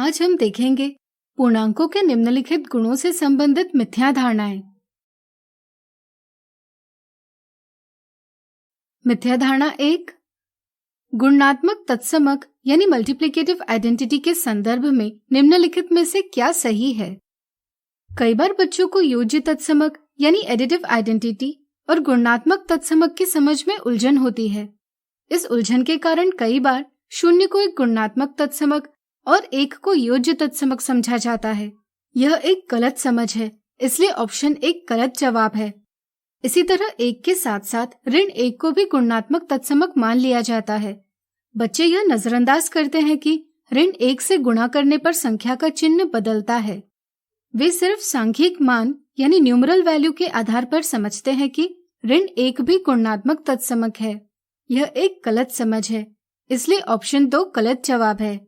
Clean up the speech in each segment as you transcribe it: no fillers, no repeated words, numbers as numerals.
आज हम देखेंगे पूर्णांकों के निम्नलिखित गुणों से संबंधित मिथ्या धारणाएं। मिथ्या धारणा 1, गुणात्मक तत्समक यानी मल्टीप्लिकेटिव आइडेंटिटी के संदर्भ में निम्नलिखित में से क्या सही है। कई बार बच्चों को योज्य तत्समक यानी एडिटिव आइडेंटिटी और गुणात्मक तत्समक की समझ में उलझन होती है। इस उलझन के कारण कई बार 0 को एक गुणात्मक तत्समक और 1 को योज्य तत्समक समझा जाता है। यह एक गलत समझ है, इसलिए ऑप्शन 1 गलत जवाब है। इसी तरह 1 के साथ साथ ऋण 1 को भी गुणात्मक तत्समक मान लिया जाता है। बच्चे यह नजरअंदाज करते हैं कि ऋण 1 से गुणा करने पर संख्या का चिन्ह बदलता है। वे सिर्फ सांख्यिक मान यानी न्यूमरल वैल्यू के आधार पर समझते हैं कि ऋण 1 भी गुणात्मक तत्समक है। यह एक गलत समझ है, इसलिए ऑप्शन 2 गलत जवाब है।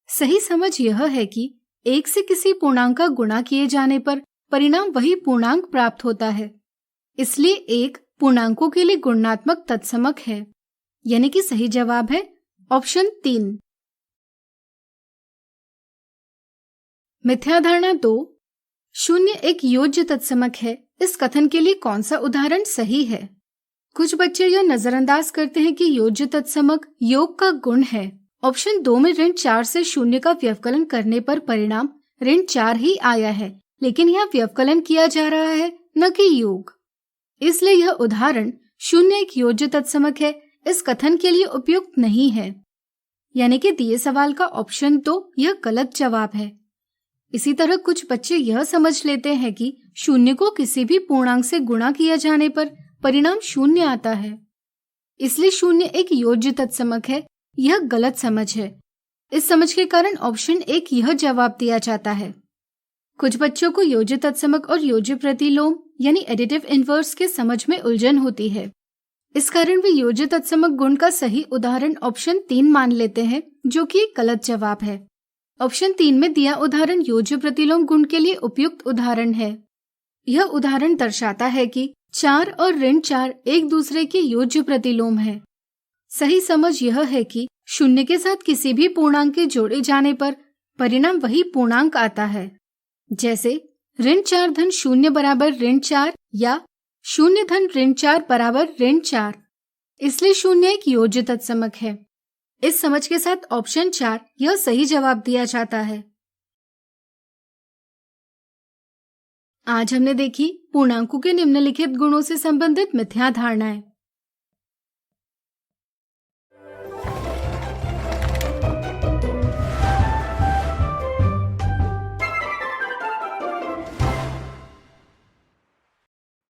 सही समझ यह है कि 1 से किसी पूर्णांक का गुणा किए जाने पर परिणाम वही पूर्णांक प्राप्त होता है, इसलिए 1 पूर्णांकों के लिए गुणात्मक तत्समक है, यानी कि सही जवाब है ऑप्शन 3। मिथ्या धारणा 2, 0 एक योज्य तत्समक है, इस कथन के लिए कौन सा उदाहरण सही है। कुछ बच्चे यह नजरअंदाज करते हैं कि योज्य तत्समक योग का गुण है। ऑप्शन 2 में ऋण 4 से 0 का व्यवकलन करने पर परिणाम ऋण 4 ही आया है, लेकिन यह व्यवकलन किया जा रहा है न कि योग, इसलिए यह उदाहरण 0 एक योज्य तत्समक है इस कथन के लिए उपयुक्त नहीं है, यानी कि दिए सवाल का ऑप्शन 2 यह गलत जवाब है। इसी तरह कुछ बच्चे यह समझ लेते हैं कि 0 को किसी भी पूर्णांक से गुणा किया जाने पर परिणाम 0 आता है, इसलिए 0 एक योज्य तत्समक है। यह गलत समझ है। इस समझ के कारण ऑप्शन 1 यह जवाब दिया जाता है। कुछ बच्चों को योज्य तत्समक और योज्य प्रतिलोम यानी एडिटिव इनवर्स के समझ में उलझन होती है। इस कारण वे योज्य तत्समक गुण का सही उदाहरण ऑप्शन 3 मान लेते हैं, जो कि एक गलत जवाब है। ऑप्शन 3 में दिया उदाहरण योज्य प्रतिलोम गुण के लिए उपयुक्त उदाहरण है। यह उदाहरण दर्शाता है कि 4 और ऋण 4 एक दूसरे के योज्य प्रतिलोम है। सही समझ यह है कि 0 के साथ किसी भी पूर्णांक के जोड़े जाने पर परिणाम वही पूर्णांक आता है, जैसे ऋण 4 धन 0 बराबर ऋण 4 या 0 धन ऋण 4 बराबर ऋण 4, इसलिए 0 एक योज्य तत्समक है। इस समझ के साथ ऑप्शन 4 यह सही जवाब दिया जाता है। आज हमने देखी पूर्णांकों के निम्नलिखित गुणों से संबंधित मिथ्या धारणाएं।